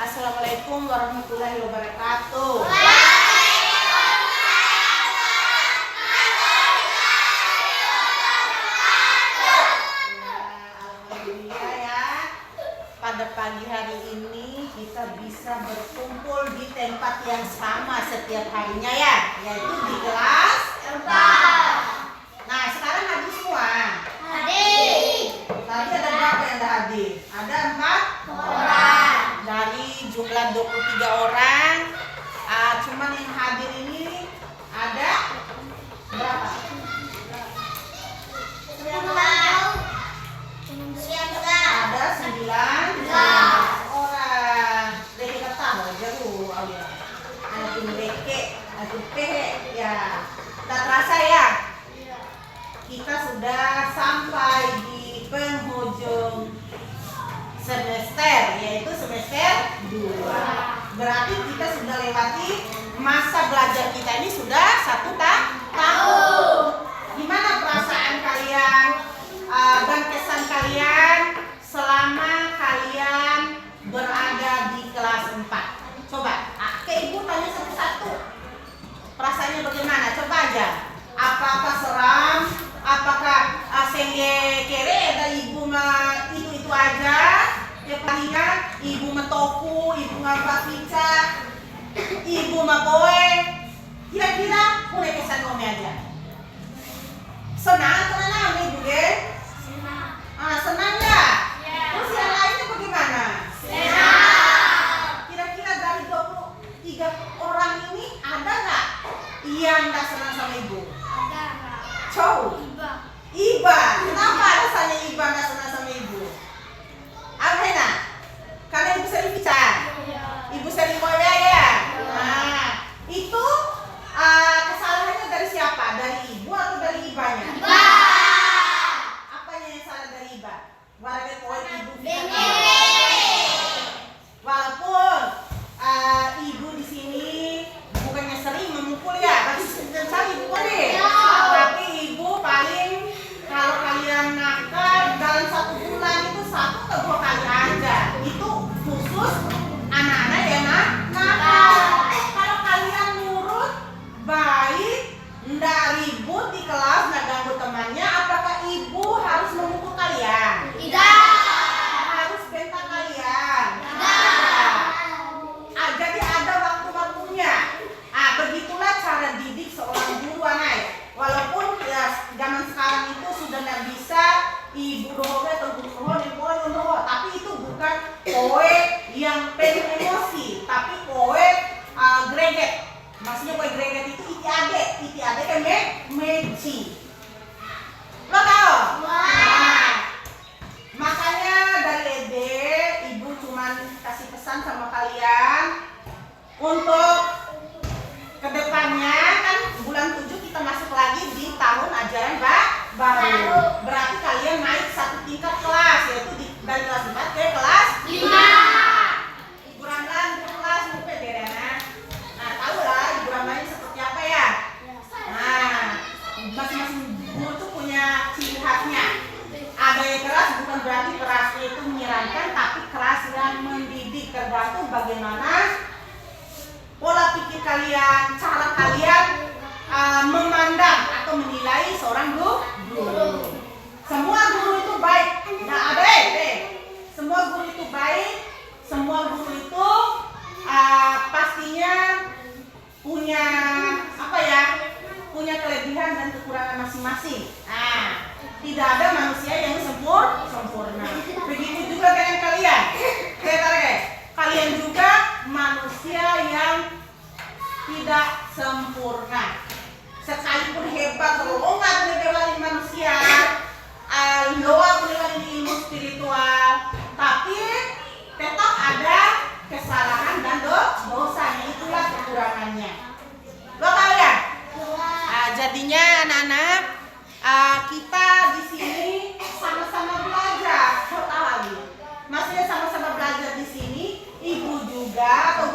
Assalamualaikum warahmatullahi wabarakatuh. Alhamdulillah ya, pada pagi hari ini kita bisa berkumpul di tempat yang sama setiap harinya ya, yaitu di kelas 4. Nah, sekarang hadir semua? Hadir. Tadi ada berapa yang hadir? Ada 4 orang. Dari jumlah 23 orang, cuman yang hadir ini ada berapa? 19. Ada 9 orang. Leke kata aja lu, Aulia. Anak leke, anak pehe, ya. Tak terasa ya? Kita sudah sampai di penghujung semester, yaitu semester 2. Berarti kita sudah lewati masa belajar kita ini sudah 1 tahun. Gimana perasaan kalian dan kesan kalian selama kalian berada di kelas 4? Coba, ke ibu tanya satu-satu. Perasaannya bagaimana? Coba aja. Apakah seram? Apakah sengge kere dari ibu mah itu aja? Ya palingan ibu mah tofu, ibu mah bakpica, ibu mah koe. Kira-kira boleh kesan kami aja. Senang atau enggak ibu deh? Senang. Senang ya? Terus yang lainnya bagaimana? Senang. Kira-kira dari 23 orang ini ada nggak yang nggak senang sama ibu? Ada. Cow. Iba. Kenapa alasannya Iba nggak senang sama ibu? Alhena, karena ibu sering bicara. Ibu sering kowe ya. Nah, itu kesalahannya dari siapa? Dari ibu atau dari ibanya? Iba. Apanya yang salah dari Iba? Warga kowe ibu. Walaupun ibu di sini bukannya sering memukul ya, tapi sering ibu boleh. Tapi ibu paling kalau kalian nakal dalam 1 bulan itu 1 atau 2 kali aja. Itu khusus anak-anak yang nakal. Kalau kalian nurut, baik, nggak ribut di kelas, nggak ganggu temannya, apakah ibu harus memukul kalian? Tidak. Harus bentak kalian? Tidak. Jadi ada waktu-waktunya. Begitulah cara didik seorang guru anak. Walaupun ya zaman sekarang itu sudah nggak bisa ibu doa atau guru doa, tapi itu bukan kowe yang penuh emosi, tapi kowe greget. Maksudnya kowe greget itu iti ade kan meci. Lo tau? Nah, makanya dari SD ibu cuman kasih pesan sama kalian untuk kedepannya kan bulan 7 kita masuk lagi di tahun ajaran baru. Berarti kalian naik 1 tingkat kelas, yaitu dari kelas 4 ke kelas 5. Ibu Ramlan kelas UP Derana. Nah, tahu lah Ibu Ramlan seperti apa ya? Nah, masing-masing guru tuh punya ciri khasnya. Ada yang keras bukan berarti kerasnya itu menyeramkan, tapi keras yang mendidik, tergantung bagaimana pola pikir kalian, cara kalian memandang atau menilai seorang guru. Semua guru itu baik. Nah, ada semua guru itu baik. Semua guru itu pastinya punya punya kelebihan dan kekurangan masing-masing. Nah, tidak ada manusia yang sempurna. Begitu juga dengan kalian. Kalian juga manusia yang tidak sempurna. Sekalipun hebat, lo nggak boleh belain manusia, lo boleh di ilmu spiritual, tapi tetap ada kesalahan dan dosanya. Itulah kekurangannya. Lo tahu ya? Jadinya anak-anak, kita di sini sama-sama belajar. Lo tahu lagi? Maksudnya sama-sama belajar di sini. Ibu juga atau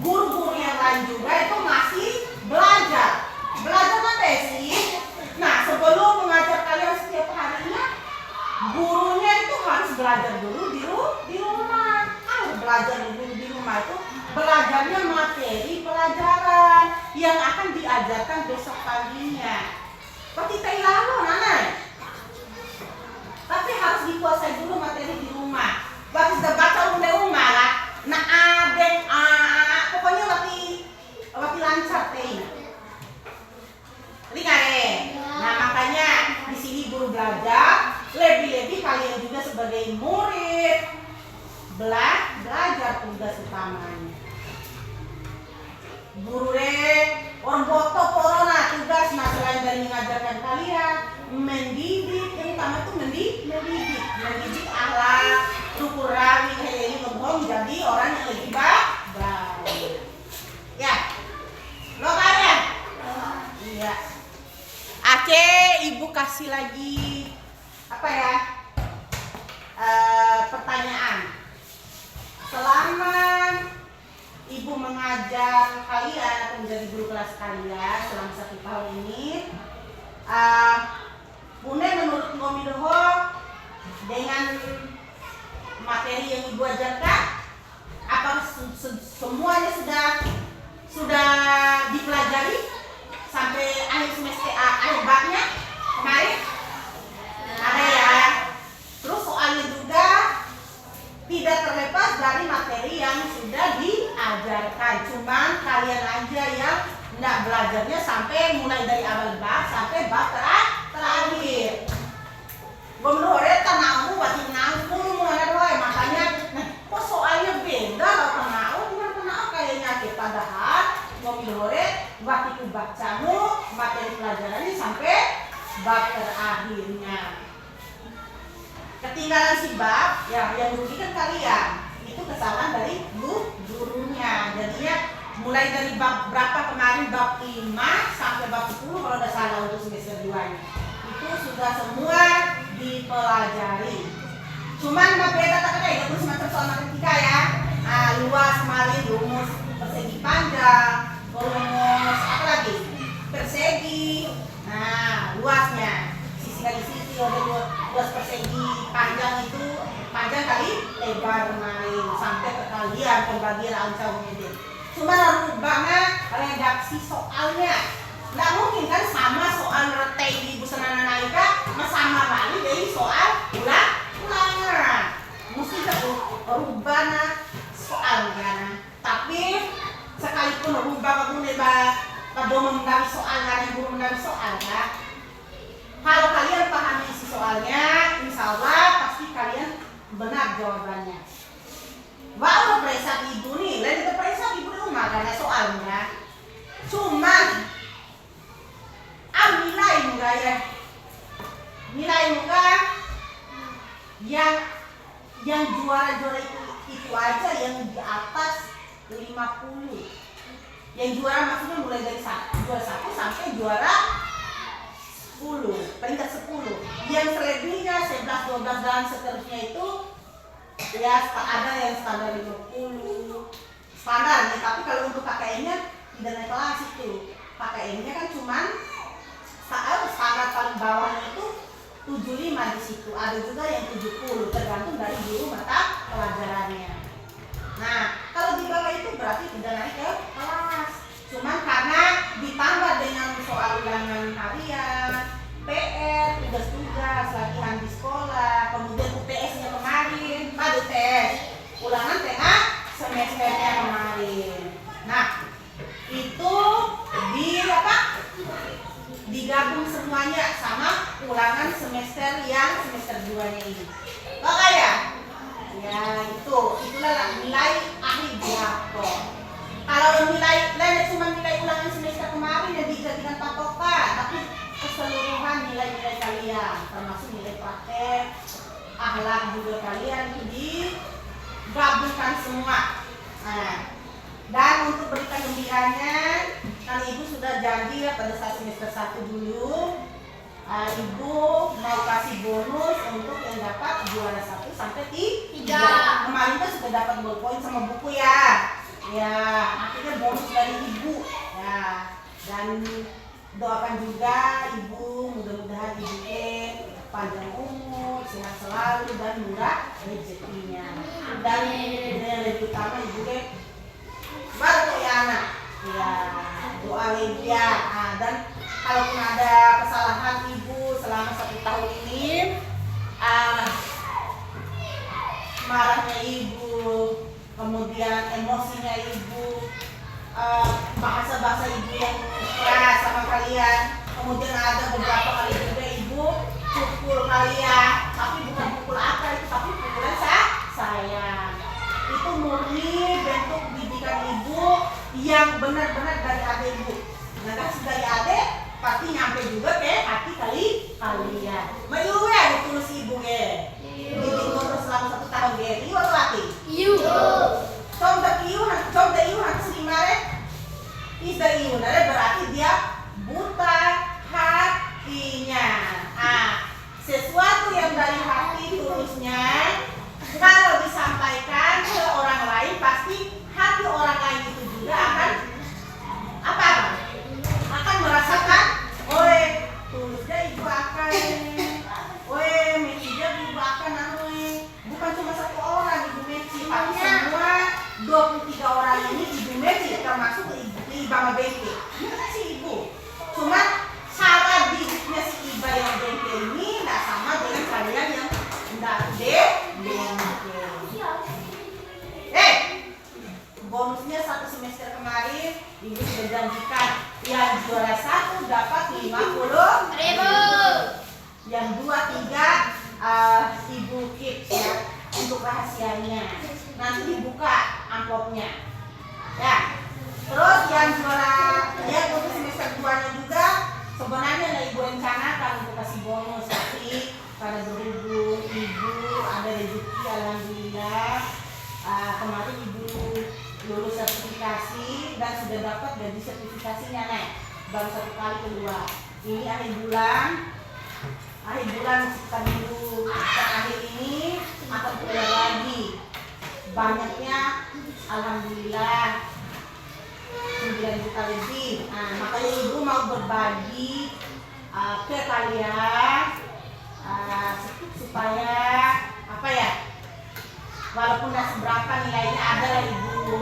guru-guru yang lain juga itu masih belajar. Belajar apa sih? Nah, sebelum mengajar kalian setiap harinya, gurunya itu harus belajar dulu di belajarnya materi pelajaran yang akan diajarkan besok paginya. Seperti lalu, Nana. Tapi harus dikuasai dulu materi di rumah. Waktu sudah baca di rumah lah. Nah, pokoknya waktu lancar teh. Lihat deh. Nah, makanya di sini guru belajar, lebih-lebih kalian juga sebagai murid belajar tugas utamanya. Guru orang foto corona tugas selain dari mengajarkan kalian mendidik, yang utama itu mendidik akhlak, rukur rawi, ini ngomong jadi orang yang lebih baik. Ya, lo kalian? Iya. Aceh, ibu kasih lagi apa ya? Pertanyaan. Selama ibu mengajar kalian atau menjadi guru kelas kalian selama 1 tahun ini, Bunda menurut Ngomidoho dengan materi yang ibu ajarkan, apakah semuanya sudah dipelajari sampai akhir semester akhir babnya kemarin? Ada ya. Terus soalnya juga tidak terlepas dari materi yang sudah diajarkan. Cuman kalian aja yang tidak belajarnya sampai mulai dari awal bab sampai bab terakhir. Bener tanahmu batin nangkung makanya kok soalnya beda loh tanah kayaknya kita padahal bener waktu itu bacamu materi pelajarannya sampai bab terakhirnya. Ketinggalan si bab yang merugikan kalian itu kesalahan dari gurunya. Jadinya mulai dari bab berapa kemarin, bab 5 sampai bab 10 kalau tidak salah untuk semester 2 nya itu sudah semua dipelajari. Cuman beda tak ada ya semacam soal matematika ya. Luas kemarin rumus persegi panjang, rumus apa lagi persegi. Nah, luasnya sisi kali sisi ada luas persegi, panjang itu panjang kali lebar kemarin sampai perkalian pembagian ancamnya itu. Cuma rubahnya redaksi soalnya. Nggak mungkin kan sama soal rete di Ibu Senana Naika sama lagi dari soal ulangan. Mesti rubahnya soalnya. Tapi sekalipun rubah kamu pada mengenai soal hari guru mengenai soal ya. Kalau kalian pahami isi soalnya, insya Allah pasti kalian benar jawabannya. Walau periksa ibu nih, lain kita periksa ibu di rumah karena soalnya. Cuman nilai muka ya, nilai muka yang juara itu aja yang di atas 50. Yang juara maksudnya mulai dari juara 1 sampai juara 10, peringkat 10. Yang selebihnya 11, 12 dan seterusnya itu ya ada yang standar 50 standar nih, tapi kalau untuk KKN-nya tidak naik kelas itu. KKN-nya kan cuman standar paling bawahnya itu 75 di situ. Ada juga yang 70 tergantung dari guru mata pelajarannya. Nah, kalau di bawah itu berarti tidak naik ke kelas. Cuman karena ditambah dengan soal ulangan harian, PR, tugas-tugas, latihan di sekolah, kemudian UTS-nya kemarin, UTS, ulangan tengah semesternya kemarin. Nah, itu digabung semuanya sama ulangan semester yang semester 2-nya ini. Oke ya? Ya itulah nilai akhir berapa. Kalau nilai cuma nilai ulangan semester kemarin yang dijadikan patokan, tapi keseluruhan nilai-nilai kalian termasuk nilai praktek, akhlak juga kalian itu digabungkan semua. Nah, dan untuk berita gembiranya, kan ibu sudah janji ya pada saat semester 1 dulu, ibu mau kasih bonus untuk yang dapat juara 1 sampai 3. Kemarin kan sudah dapat ballpoint sama buku ya. Ya, akhirnya bonus dari ibu ya. Dan doakan juga ibu, mudah-mudahan ibu panjang umur, sehat selalu dan murah rezekinya. Dan yang lebih utama ibu Ya, doa ya. Nah, dan kalaupun ada kesalahan ibu selama 1 tahun ini, marahnya ibu, kemudian emosinya ibu, bahasa-bahasa ibu yang keras sama kalian, kemudian ada beberapa kali juga ibu pukul kalian, tapi bukan pukul apa itu, tapi pukulan sayang. Itu murni bentuk didikan ibu yang benar-benar dari adik ibu. Nah, kasih dari adik pasti nyampe juga ke hati kalian. Mayu ya ditulus ibu ya. Didikan terus selama 1 tahun ya. Iyo atau hati? Iyo. Contoh iyo harus dimana? Isda iyo. Nah, berarti dia buta hatinya. Sesuatu yang dari hati tulusnya, kalau disampaikan ke orang lain, pasti hati orang lain itu juga akan akan merasakan, oi tulusnya ibu akan, oi mecinya ibu akan, bukan cuma 1 orang ibu meci, tapi semua 23 orang ini ibu meci, termasuk ibu Mama Bengke. Ini sih ibu, cuma cara didiknya si Iba yang Bengke ini nggak sama dengan kalian yang nggak Bengke. Bonusnya 1 semester kemarin ibu sudah janjikan yang juara 1 dapat 50.000, yang 2, 3 ibu keep ya untuk rahasianya, nanti dibuka amplopnya ya. Terus yang juara ya untuk semester 2 nya juga sebenarnya ada ibu rencanakan untuk kasih bonus, tapi karena berhubung ibu ada rezeki alhamdulillah, kemarin ibu lulus sertifikasi dan sudah dapat gaji sertifikasinya baru 1 kali keluar. Ini akhir bulan sekitar minggu terakhir ini akan keluar lagi. Banyaknya alhamdulillah 9 juta lebih. Nah, makanya ibu mau berbagi ke kalian supaya walaupun tidak seberapa nilainya ada lah ibu.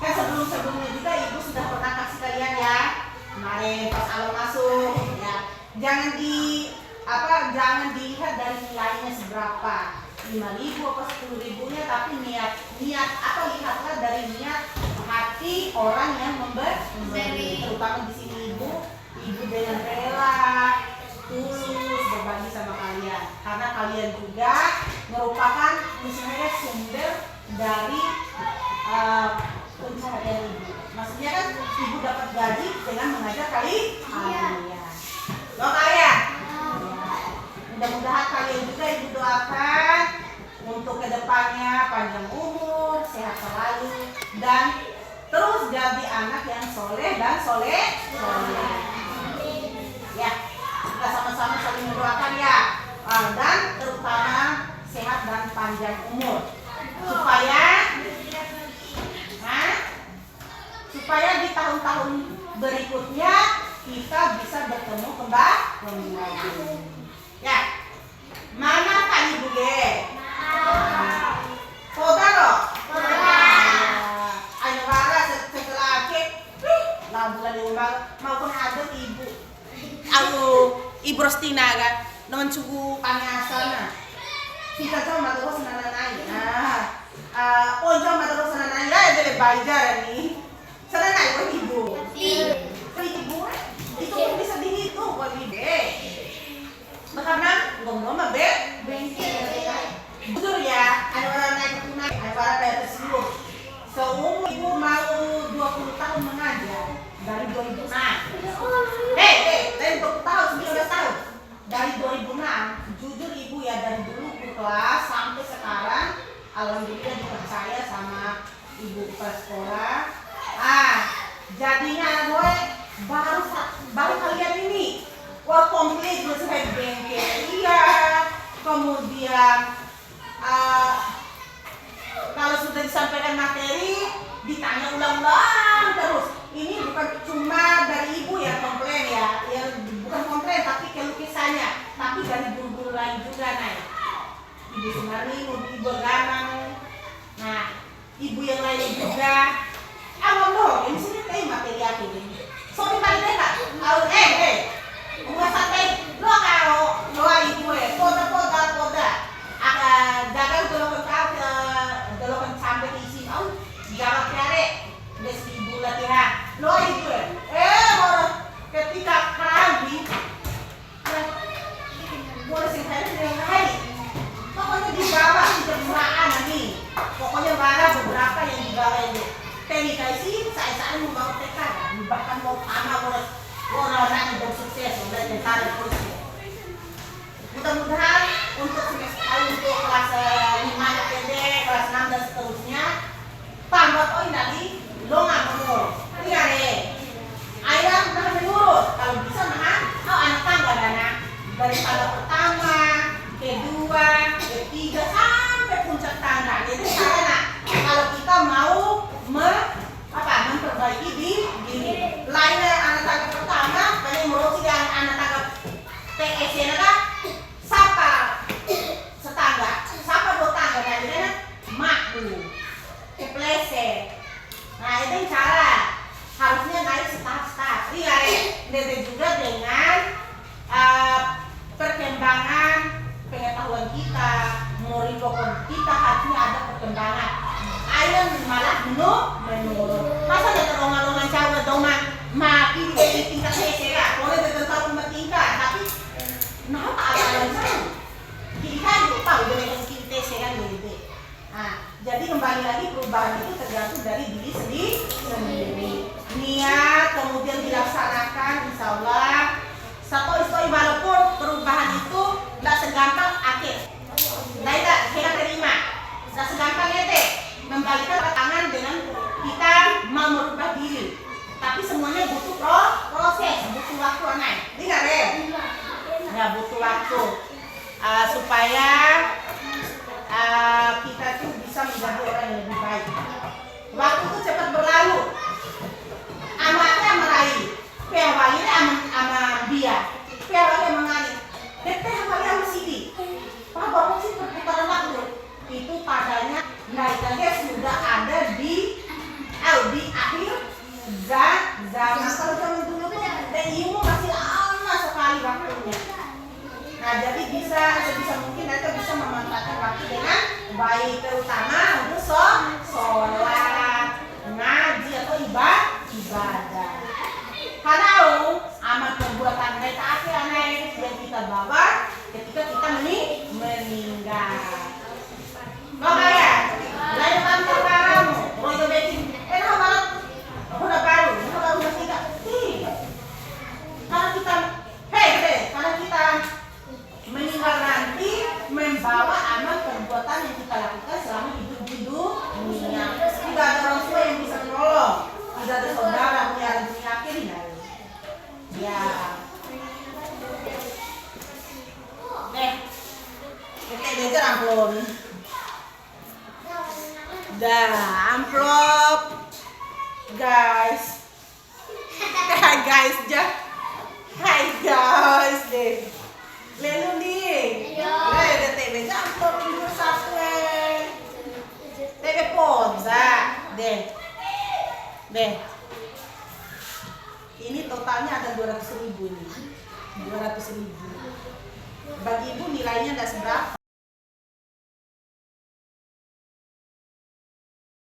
Kan sebelumnya juga ibu sudah pernah kasih kalian ya kemarin pas awal masuk ya. Jangan dilihat dari nilainya seberapa, 5.000 atau 10.000-nya, tapi niat lihatlah dari niat hati orang yang memberi. Terutama di sini ibu dengan rela tulus berbagi sama kalian, karena kalian juga merupakan misalnya sumber dari pencaharian ibu. Maksudnya kan ibu dapat gaji dengan mengajar kalian. Loh kalian? Mudah-mudahan kalian juga ibu doakan untuk kedepannya panjang umur, sehat selalu, dan terus jadi anak yang soleh dan soleh. Ya, kita sama-sama saling mendoakan ya, dan terutama sehat dan panjang umur, supaya di tahun-tahun berikutnya kita bisa bertemu kembali. Ya, mana Kak Ibu Ge? Saudara, ayo bara setelah akhir, bulan umar maupun ada ibu. Ibu Rostina kan, dengan suku Pangasana. Kita coba terus nananay. Coba terus nananay. Ya, jadi bajar nih. Sananay ko ibu. Ibu, itu bisa dihitung kok ibu. Karena ngomong be, betul ya. Ada orang naik tunai, ada orang bayar tersebut. Seumur ibu mau 20 tahun mengajar dari 2006. Dari 20 tahun, 19 tahun. Dari 2006, jujur ibu ya dari dulu ke kelas sampai sekarang, alhamdulillah dipercaya sama ibu kepala sekolah. Jadinya gue baru kalian ini komplit selesai bengkel. Iya. Kemudian kalau sudah disampaikan materi ditanya ulang-ulang terus. Ini bukan cuma dari ibu ya komplain ya bukan komplain tapi keluh kesahnya, tapi dari guru-guru lain juga ibu Sumarni, ibu Ganang, ibu yang lain juga. Awal dong, ini sini yakin. So di balik deh kak, bukan sampai lo kalau lo ibu poda, jaga dolokan sampai isi au, jaga kare, des ibu latihan, lo ibu ketika kami, boleh sih saya dengan hari, pokoknya di bawah jemuraan nih, pokoknya mana beberapa yang di bawah itu. Tadi sih saya mau TK, bahkan mau anak orang yang sukses, udah ditarik terus. Mudah-mudahan untuk semester untuk kelas 5 SD, kelas 6 dan seterusnya, tambah poin tadi lo nggak mau, iya deh. Ayam nah menurut, kalau bisa mah, anak tangga dana dari tangga pertama, kedua, ketiga sampai puncak tangga. Jadi karena kalau kita mau memperbaiki diri lainnya anak tangga pertama banyak merusi yang anak tangga TSC kan siapa setangga siapa dua tangga dari mana makbu kepleset. Nah itu cara harusnya naik staf iya dan juga dengan perkembangan pengetahuan kita morimbokon kita harusnya ada perkembangan. Ayam malah menurut masa ada terongan-ongan cawa doma maki di tingkat sesera boleh tetap tingkat tapi nah ada yang kita itu tahu dengan kita sesera gitu. Nah jadi kembali lagi perubahan itu tergantung dari diri sendiri niat kemudian dilaksanakan insya Allah satu istri walaupun perubahan itu tidak segampang akhir tidak kita terima tidak segampang membalikkan tangan dengan kita mau merubah diri tapi semuanya butuh proses butuh waktu naik dengar ya butuh waktu supaya kita tuh bisa menjadi orang yang lebih baik. Waktu itu cepat berlalu anaknya meraih pewalinya ama dia pewalinya mengalir teteh kali sama sini pak bapak sih perputaran waktu itu padanya naiknya sudah ada di akhir zaman kalau zaman dulu tuh ilmu masih lama sekali waktunya. Nah jadi bisa sebisa mungkin kita bisa memanfaatkan waktu dengan baik terutama untuk sholat ngaji atau ibadah. Karena amal perbuatan mereka aneh yang kita bawa ketika kita meninggal. Makanya lain kantor kamu, rojo bekin, nah malah udah baru masih tidak. Karena kita meninggal nanti membawa amal perbuatan yang kita lakukan selama hidup di dunia. Tidak ada orang tua yang bisa menolong, tidak ada saudara yang yakin ya. Kita belajar amplop. Amplop guys hai guys deh lelu nih deh amplop nomor 1 TV Ponza deh